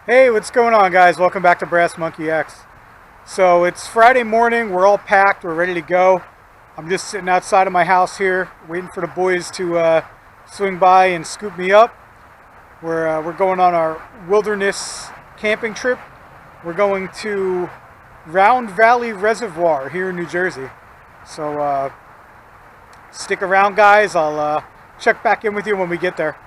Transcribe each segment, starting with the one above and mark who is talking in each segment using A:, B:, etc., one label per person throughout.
A: Hey, what's going on, guys? Welcome back to Brassmonke X. So it's Friday morning. We're all packed. We're ready to go. I'm just sitting outside of my house here, waiting for the boys to swing by and scoop me up. We're going on our wilderness camping trip. We're going to Round Valley Reservoir here in New Jersey. So stick around, guys. I'll check back in with you when we get there.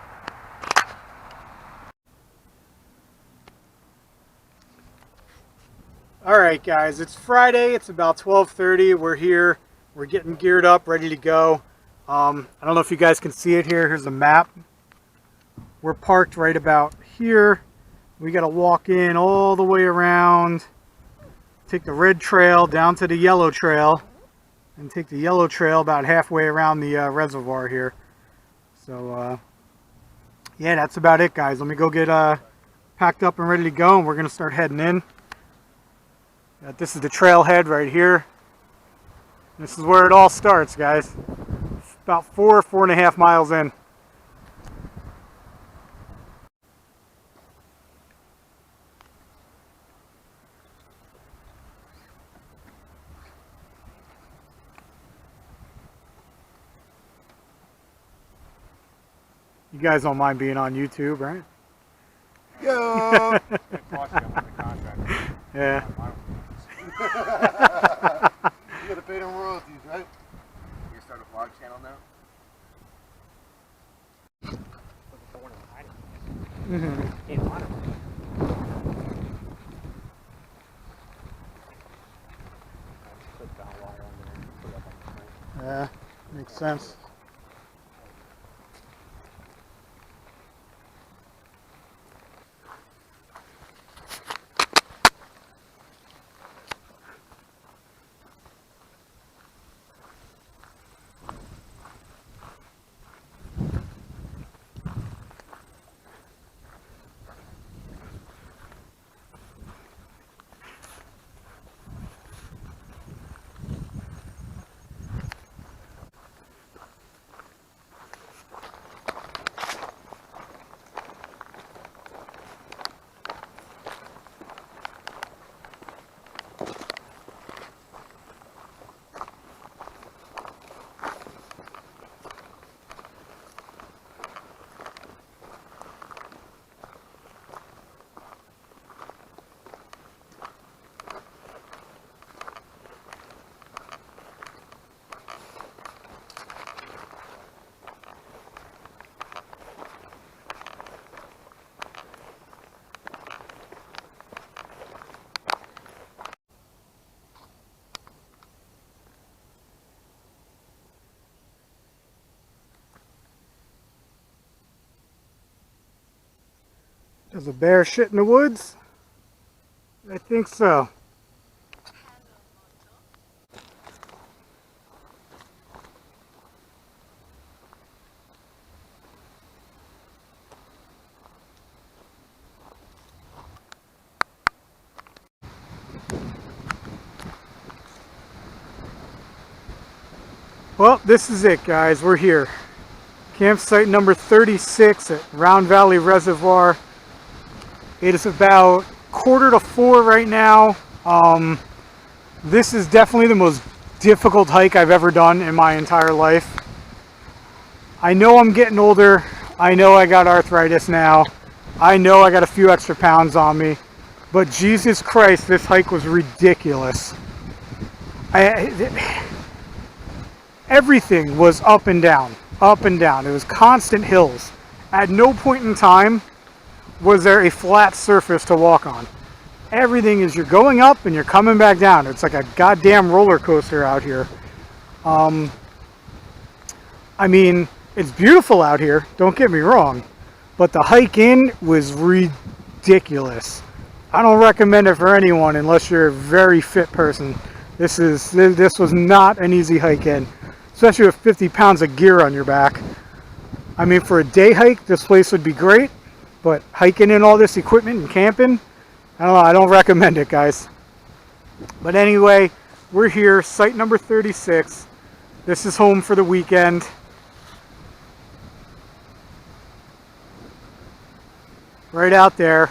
A: All right, guys, it's Friday. It's about 12:30. We're here. We're getting geared up, ready to go. I don't know if you guys can see it here. Here's a map. We're parked right about here. We got to walk in all the way around, take the red trail down to the yellow trail, and take the yellow trail about halfway around the reservoir here. So, yeah, that's about it, guys. Let me go get packed up and ready to go, and we're going to start heading in. This is the trailhead right here. This is where it all starts, guys. It's about 4.5 miles in. You guys don't mind being on YouTube, right?
B: Yo!
A: Yeah.
B: You gotta pay them royalties, right?
C: You start a vlog channel now?
A: Yeah, makes sense. Does a bear shit in the woods? I think so. Well, this is it, guys. We're here. Campsite number 36 at Round Valley Reservoir. It is about 3:45 right now. This is definitely the most difficult hike I've ever done in my entire life. I know I'm getting older. I know I got arthritis now. I know I got a few extra pounds on me. But Jesus Christ, this hike was ridiculous. Everything was up and down, up and down. It was constant hills. At no point in time was there a flat surface to walk on. Everything is you're going up and you're coming back down. It's like a goddamn roller coaster out here. I mean, it's beautiful out here, don't get me wrong, but the hike in was ridiculous. I don't recommend it for anyone unless you're a very fit person. This was not an easy hike in, especially with 50 pounds of gear on your back. I mean, for a day hike, this place would be great, but hiking in all this equipment and camping, I don't know, I don't recommend it, guys. But anyway, we're here, site number 36. This is home for the weekend. Right out there.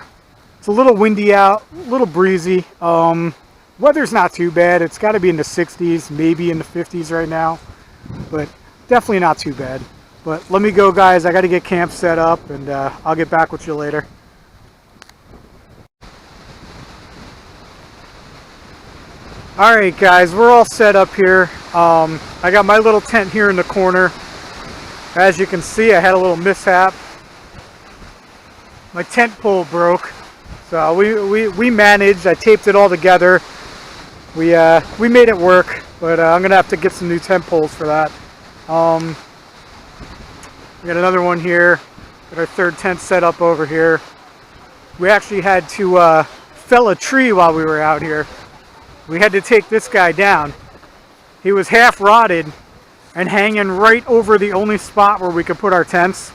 A: It's a little windy out, a little breezy. Weather's not too bad. It's got to be in the 60s, maybe in the 50s right now, but definitely not too bad. But let me go, guys. I got to get camp set up, and I'll get back with you later. All right, guys, we're all set up here. I got my little tent here in the corner. As you can see, I had a little mishap. My tent pole broke, so we managed. I taped it all together. We made it work, but I'm gonna have to get some new tent poles for that. We got another one here. Got our third tent set up over here. We actually had to fell a tree while we were out here. We had to take this guy down. He was half rotted and hanging right over the only spot where we could put our tents.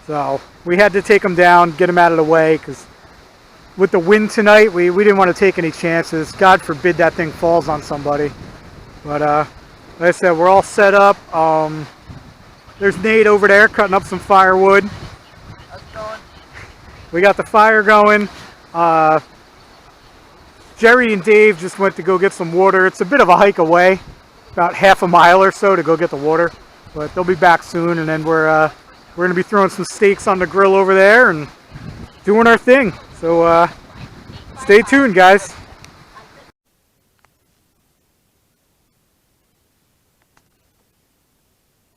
A: So we had to take him down, get him out of the way, because with the wind tonight, we didn't want to take any chances. God forbid that thing falls on somebody. But like I said, we're all set up. There's Nate over there cutting up some firewood.
C: How's it going?
A: We got the fire going. Jerry and Dave just went to go get some water. It's a bit of a hike away, about half a mile or so to go get the water. But they'll be back soon, and then we're going to be throwing some steaks on the grill over there and doing our thing. So stay tuned, guys.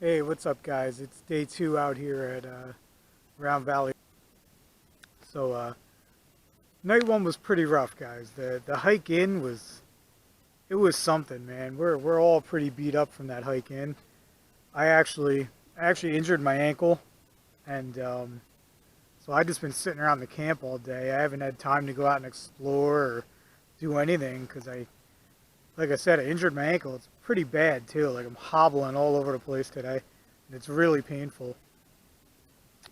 A: Hey, what's up, guys? It's day 2 out here at Round Valley. So night 1 was pretty rough, guys. The hike in was something, man. We're all pretty beat up from that hike in. I actually injured my ankle, and so I just been sitting around the camp all day. I haven't had time to go out and explore or do anything because like I said, I injured my ankle. It's pretty bad too. Like I'm hobbling all over the place today, and it's really painful.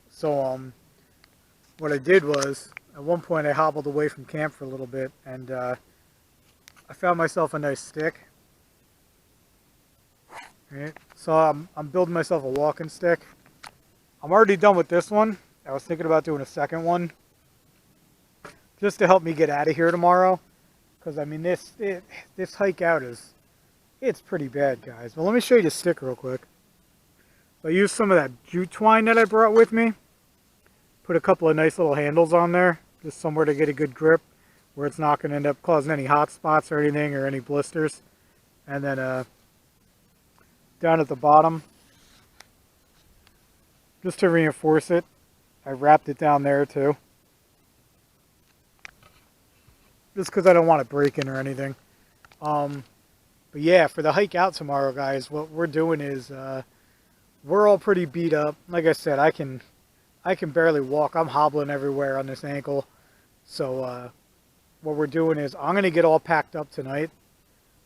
A: So what I did was, at one point I hobbled away from camp for a little bit, and I found myself a nice stick. Right. So I'm building myself a walking stick. I'm already done with this one. I was thinking about doing a second one, just to help me get out of here tomorrow. Because I mean, this hike out it's pretty bad, guys. But let me show you the stick real quick. So I used some of that jute twine that I brought with me. Put a couple of nice little handles on there, just somewhere to get a good grip, where it's not going to end up causing any hot spots or anything, or any blisters. And then down at the bottom, just to reinforce it, I wrapped it down there too. Just because I don't want it breaking or anything. But yeah, for the hike out tomorrow, guys, what we're doing is we're all pretty beat up. Like I said, I can barely walk. I'm hobbling everywhere on this ankle. So what we're doing is I'm going to get all packed up tonight.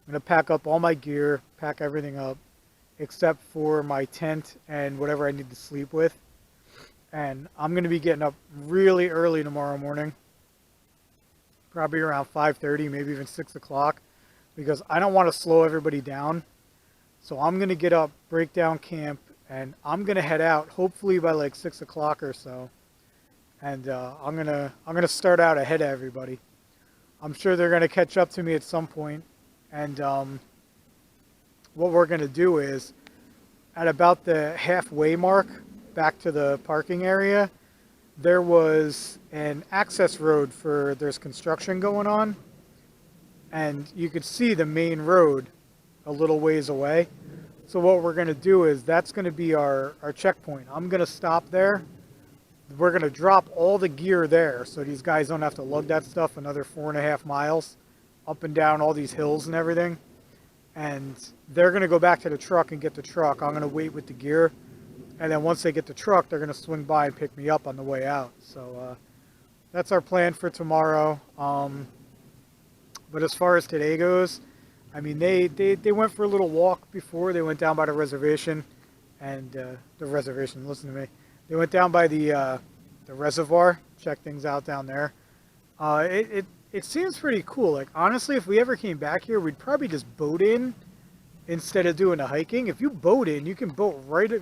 A: I'm going to pack up all my gear, pack everything up, except for my tent and whatever I need to sleep with. And I'm going to be getting up really early tomorrow morning. Probably around 5:30, maybe even 6 o'clock. Because I don't want to slow everybody down. So I'm going to get up, break down camp, and I'm going to head out hopefully by like 6 o'clock or so. And I'm gonna start out ahead of everybody. I'm sure they're going to catch up to me at some point. And what we're going to do is, at about the halfway mark back to the parking area, there was an access road for, there's construction going on, and you could see the main road a little ways away. So what we're going to do is, that's going to be our checkpoint. I'm going to stop there. We're going to drop all the gear there, so these guys don't have to lug that stuff another 4.5 miles up and down all these hills and everything. And they're going to go back to the truck and get the truck. I'm going to wait with the gear. And then once they get the truck, they're going to swing by and pick me up on the way out. So that's our plan for tomorrow. But as far as today goes, I mean, they went for a little walk before. They went down by the reservation. And the reservation, listen to me. They went down by the reservoir, check things out down there. It seems pretty cool. Like, honestly, if we ever came back here, we'd probably just boat in instead of doing the hiking. If you boat in, you can boat right at,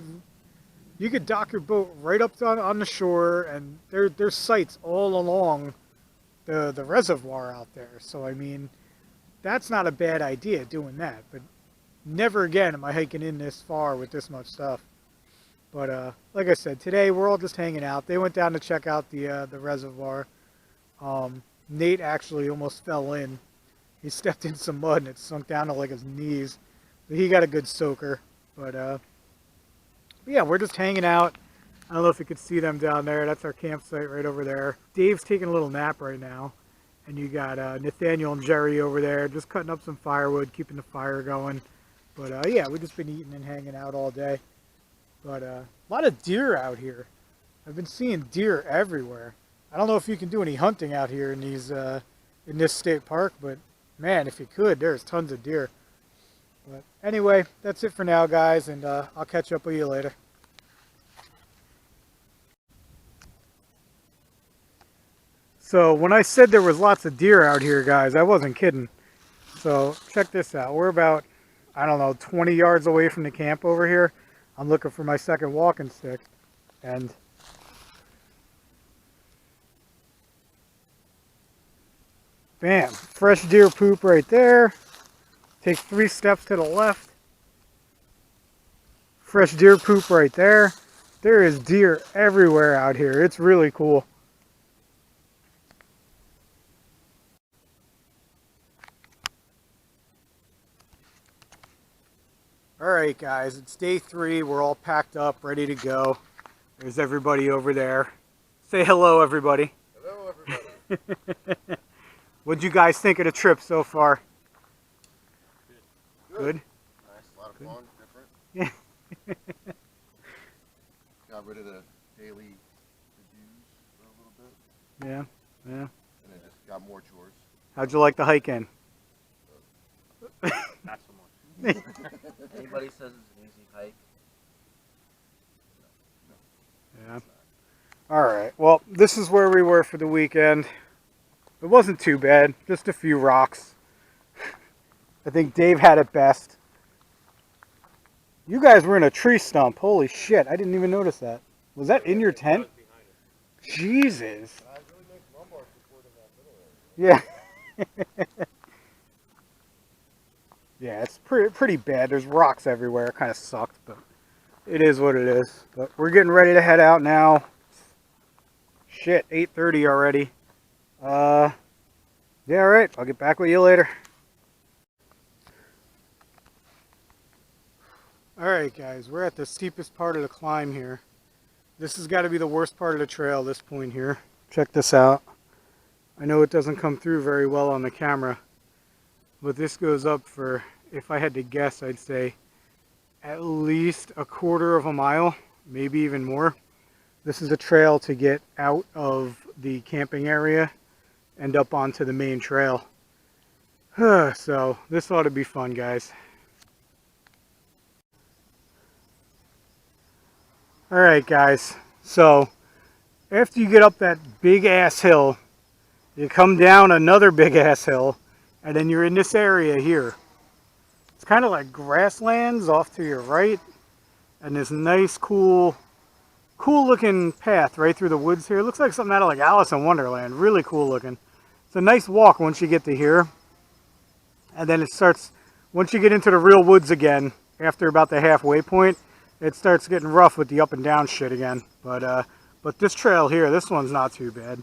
A: you could dock your boat right up on the shore, and there's sites all along the reservoir out there. So I mean, that's not a bad idea doing that. But never again am I hiking in this far with this much stuff. But like I said, today we're all just hanging out. They went down to check out the reservoir. Nate actually almost fell in. He stepped in some mud and it sunk down to like his knees. But he got a good soaker. But yeah, we're just hanging out. I don't know if you could see them down there. That's our campsite right over there. Dave's taking a little nap right now. And you got Nathaniel and Jerry over there just cutting up some firewood, keeping the fire going. But yeah, we've just been eating and hanging out all day. But a lot of deer out here. I've been seeing deer everywhere. I don't know if you can do any hunting out here in these in this state park, but man, if you could, there's tons of deer. But anyway, that's it for now, guys, and I'll catch up with you later. So when I said there was lots of deer out here, guys, I wasn't kidding. So check this out. We're about, I don't know, 20 yards away from the camp over here. I'm looking for my second walking stick, and bam, fresh deer poop right there. Take 3 steps to the left. Fresh deer poop right there. There is deer everywhere out here. It's really cool. Alright guys, it's day 3. We're all packed up, ready to go. There's everybody over there. Say hello, everybody.
B: Hello, everybody.
A: What'd you guys think of the trip so far? Good?
B: Nice, a lot of
A: Good.
B: fun, different.
A: Yeah.
B: Got rid of the daily to-dos for a little bit.
A: Yeah, yeah.
B: And then just got more chores.
A: How'd you like the hike in?
C: Not so much. Anybody says it's an easy hike?
A: Yeah. Alright, well, this is where we were for the weekend. It wasn't too bad, just a few rocks. I think Dave had it best. You guys were in a tree stump. Holy shit, I didn't even notice that. Was that in your tent? Jesus. Yeah. Yeah, it's pretty bad. There's rocks everywhere. It kind of sucked, but it is what it is. But we're getting ready to head out now. Shit, 8:30 already. Yeah, alright. I'll get back with you later. Alright guys, we're at the steepest part of the climb here. This has got to be the worst part of the trail, this point here. Check this out. I know it doesn't come through very well on the camera, but this goes up for, if I had to guess, I'd say at least a quarter of a mile, maybe even more. This is a trail to get out of the camping area and up onto the main trail. So this ought to be fun, guys. Alright guys, so after you get up that big ass hill, you come down another big ass hill, and then you're in this area here. It's kind of like grasslands off to your right, and this nice cool looking path right through the woods here. It looks like something out of like Alice in Wonderland. Really cool looking. It's a nice walk once you get to here, and then it starts, once you get into the real woods again, after about the halfway point, it starts getting rough with the up and down shit again. But this trail here, this one's not too bad.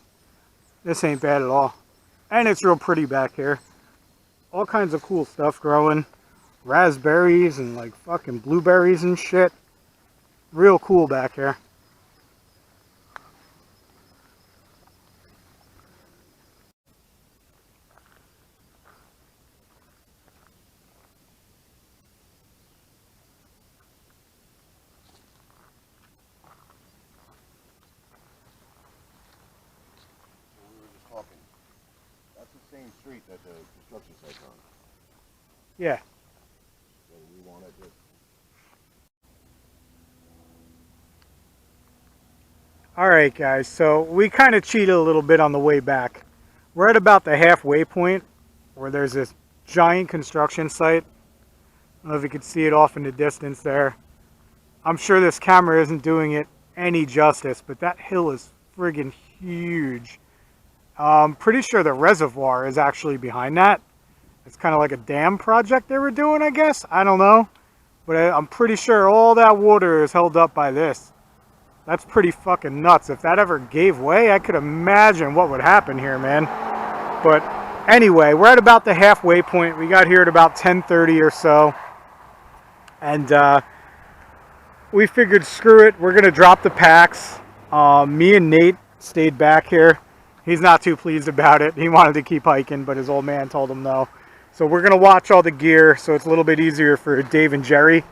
A: This ain't bad at all. And it's real pretty back here. All kinds of cool stuff growing. Raspberries and like fucking blueberries and shit. Real cool back here.
B: Same street that the construction site's on.
A: Yeah.
B: So we want to just...
A: Alright guys, so we kind of cheated a little bit on the way back. We're at about the halfway point where there's this giant construction site. I don't know if you can see it off in the distance there. I'm sure this camera isn't doing it any justice, but that hill is friggin' huge. I'm pretty sure the reservoir is actually behind that. It's kind of like a dam project they were doing, I guess. I don't know. But I'm pretty sure all that water is held up by this. That's pretty fucking nuts. If that ever gave way, I could imagine what would happen here, man. But anyway, we're at about the halfway point. We got here at about 10:30 or so. And we figured, screw it, we're going to drop the packs. Me and Nate stayed back here. He's not too pleased about it. He wanted to keep hiking, but his old man told him no. So we're going to watch all the gear, so it's a little bit easier for Dave and Jerry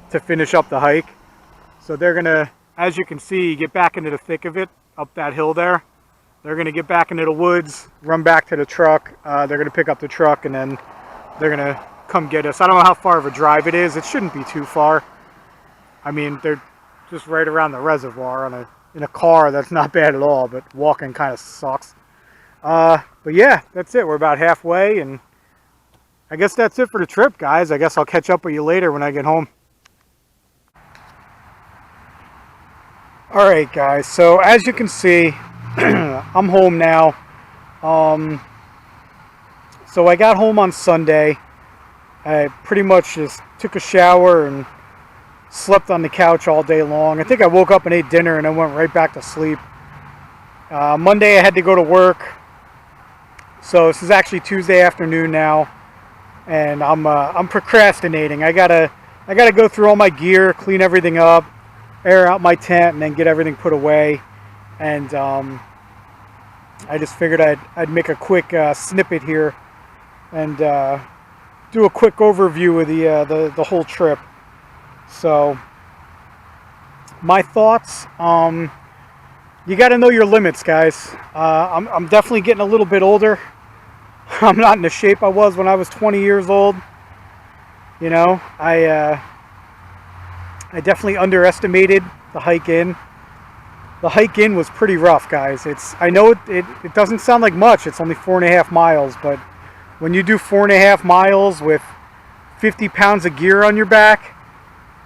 A: to finish up the hike. So they're going to, as you can see, get back into the thick of it, up that hill there. They're going to get back into the woods, run back to the truck. They're going to pick up the truck, and then they're going to come get us. I don't know how far of a drive it is. It shouldn't be too far. I mean, they're just right around the reservoir in a car. That's not bad at all, but walking kind of sucks. But yeah, that's it. We're about halfway, and I guess that's it for the trip, guys. I guess I'll catch up with you later when I get home. Alright, guys. So as you can see, I'm home now. So I got home on Sunday. I pretty much just took a shower and slept on the couch all day long. I think I woke up and ate dinner and then went right back to sleep. Monday I had to go to work. So this is actually Tuesday afternoon now, and I'm procrastinating. I gotta go through all my gear, clean everything up, air out my tent, and then get everything put away. And I just figured I'd make a quick snippet here and do a quick overview of the whole trip. So my thoughts, you got to know your limits, guys. I'm definitely getting a little bit older. I'm not in the shape I was when I was 20 years old. You know, I definitely underestimated the hike in. The hike in was pretty rough, guys. I know it doesn't sound like much. It's only 4.5 miles, but when you do 4.5 miles with 50 pounds of gear on your back,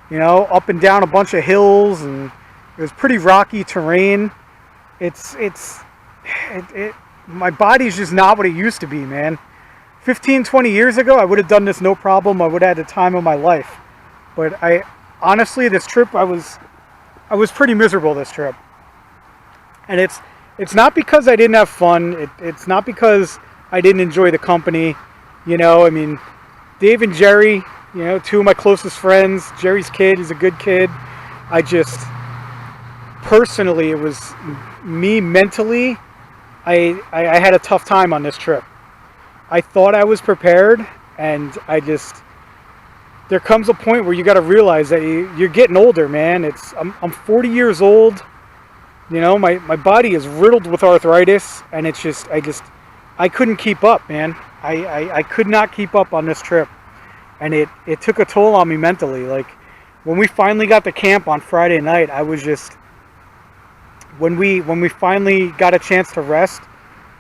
A: you know, up and down a bunch of hills, and it was pretty rocky terrain. My body's just not what it used to be, man. 15, 20 years ago, I would have done this no problem. I would have had the time of my life. But honestly, this trip, I was pretty miserable this trip. And it's not because I didn't have fun. It's not because I didn't enjoy the company. You know, I mean, Dave and Jerry, you know, two of my closest friends. Jerry's kid, he's a good kid. I just, personally, it was me mentally, I had a tough time on this trip. I thought I was prepared, and there comes a point where you got to realize that you're getting older, man. I'm 40 years old. You know, my body is riddled with arthritis, and I couldn't keep up, man. I could not keep up on this trip, and it took a toll on me mentally. Like, when we finally got to camp on Friday night, I was just, when we finally got a chance to rest,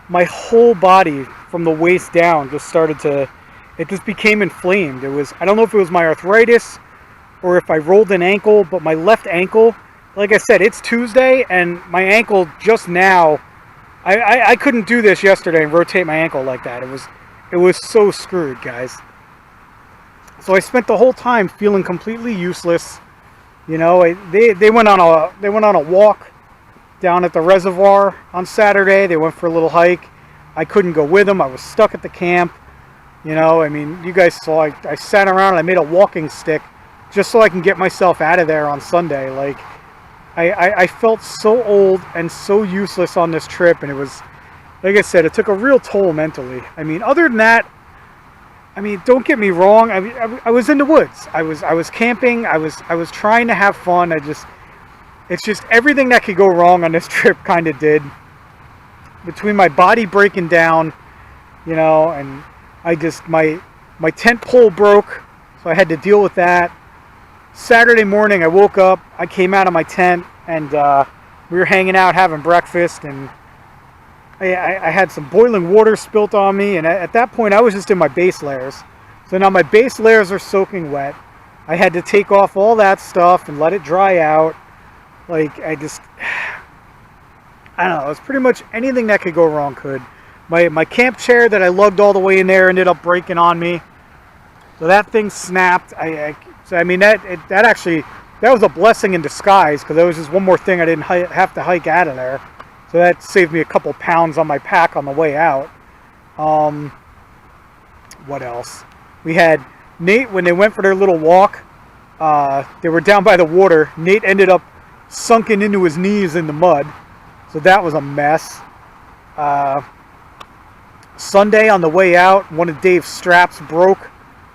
A: my whole body from the waist down just it just became inflamed. I don't know if it was my arthritis or if I rolled an ankle, but my left ankle, like I said, it's Tuesday, and my ankle just now, I couldn't do this yesterday and rotate my ankle like that. It was so screwed, guys. So I spent the whole time feeling completely useless. You know, they went on a walk down at the reservoir on Saturday. They went for a little hike. I couldn't go with them. I was stuck at the camp. You know, I mean, you guys saw, I sat around and I made a walking stick just so I can get myself out of there on Sunday. Like, I felt so old and so useless on this trip, and it was, like I said, it took a real toll mentally. I mean, other than that, I mean, don't get me wrong. I was in the woods. I was camping. I was trying to have fun. It's just everything that could go wrong on this trip kind of did. Between my body breaking down, you know, and my tent pole broke, so I had to deal with that. Saturday morning, I woke up, I came out of my tent, and we were hanging out having breakfast, and I had some boiling water spilt on me, and at that point I was just in my base layers. So now my base layers are soaking wet. I had to take off all that stuff and let it dry out. Like, I don't know, it's pretty much anything that could go wrong could. My camp chair that I lugged all the way in there ended up breaking on me. So that thing snapped. So I mean, that actually, that was a blessing in disguise, because there was just one more thing I didn't have to hike out of there. So that saved me a couple pounds on my pack on the way out. What else? We had Nate, when they went for their little walk, they were down by the water. Nate ended up sunken into his knees in the mud. So that was a mess. Sunday on the way out, one of Dave's straps broke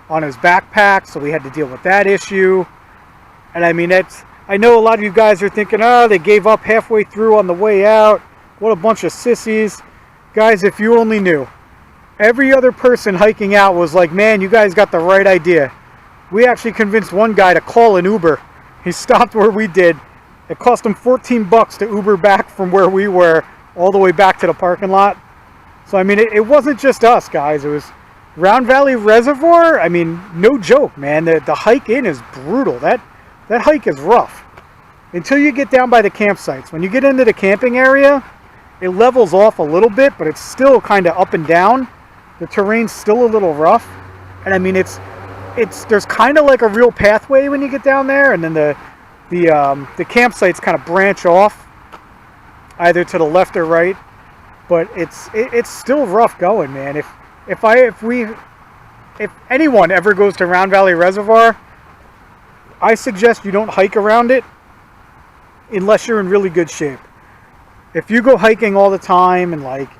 A: on his backpack, so we had to deal with that issue. And I mean, I know a lot of you guys are thinking, oh, they gave up halfway through on the way out. What a bunch of sissies. Guys, if you only knew. Every other person hiking out was like, man, you guys got the right idea. We actually convinced one guy to call an Uber. He stopped where we did. It cost him $14 to Uber back from where we were all the way back to the parking lot. So, I mean, it wasn't just us, guys. It was Round Valley Reservoir. I mean, no joke, man. The hike in is brutal. That hike is rough until you get down by the campsites. When you get into the camping area, it levels off a little bit, but it's still kind of up and down. The terrain's still a little rough. And I mean, there's kind of like a real pathway when you get down there, and then the campsites kind of branch off either to the left or right. But it's still rough going, man. If anyone ever goes to Round Valley Reservoir, I suggest you don't hike around it unless you're in really good shape. If you go hiking all the time and like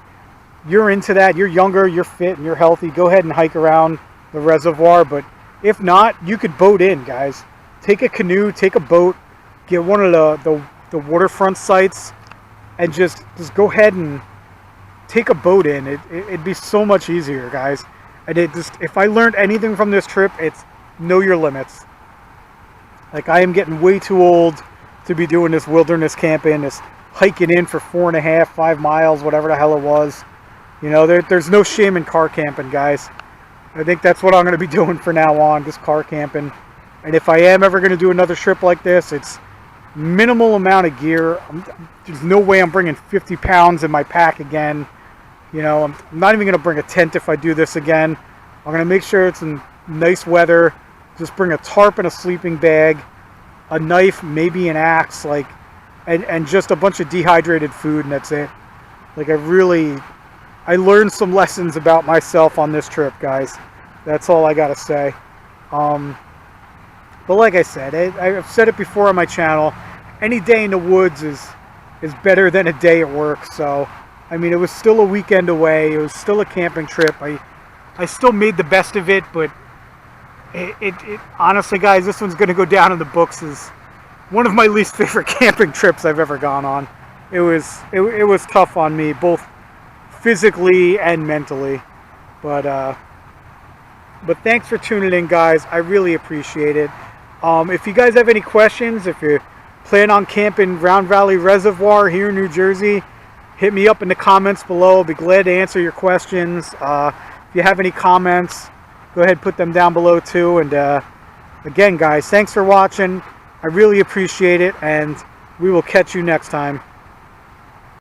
A: you're into that, you're younger, you're fit, and you're healthy, go ahead and hike around the reservoir. But if not, you could boat in, guys. Take a canoe, take a boat, get one of the waterfront sites, and just go ahead and take a boat in. It'd be so much easier, guys. And if I learned anything from this trip, it's know your limits. Like, I am getting way too old to be doing this wilderness camping, this hiking in for 4.5, 5 miles, whatever the hell it was. You know, there's no shame in car camping, guys. I think that's what I'm going to be doing from now on, just car camping. And if I am ever going to do another trip like this, it's minimal amount of gear. There's no way I'm bringing 50 pounds in my pack again. You know, I'm not even going to bring a tent if I do this again. I'm going to make sure it's in nice weather. Just bring a tarp and a sleeping bag, a knife, maybe an axe, like, and just a bunch of dehydrated food, and that's it. Like, I learned some lessons about myself on this trip, guys. That's all I got to say. But like I said, I've said it before on my channel, any day in the woods is better than a day at work. So, I mean, it was still a weekend away. It was still a camping trip. I still made the best of it, but it honestly, guys, this one's going to go down in the books as one of my least favorite camping trips I've ever gone on. It was tough on me, both physically and mentally. But thanks for tuning in, guys. I really appreciate it. If you guys have any questions, if you plan on camping Round Valley Reservoir here in New Jersey, hit me up in the comments below. I'll be glad to answer your questions. If you have any comments, go ahead and put them down below too. And again, guys, thanks for watching. I really appreciate it, and we will catch you next time.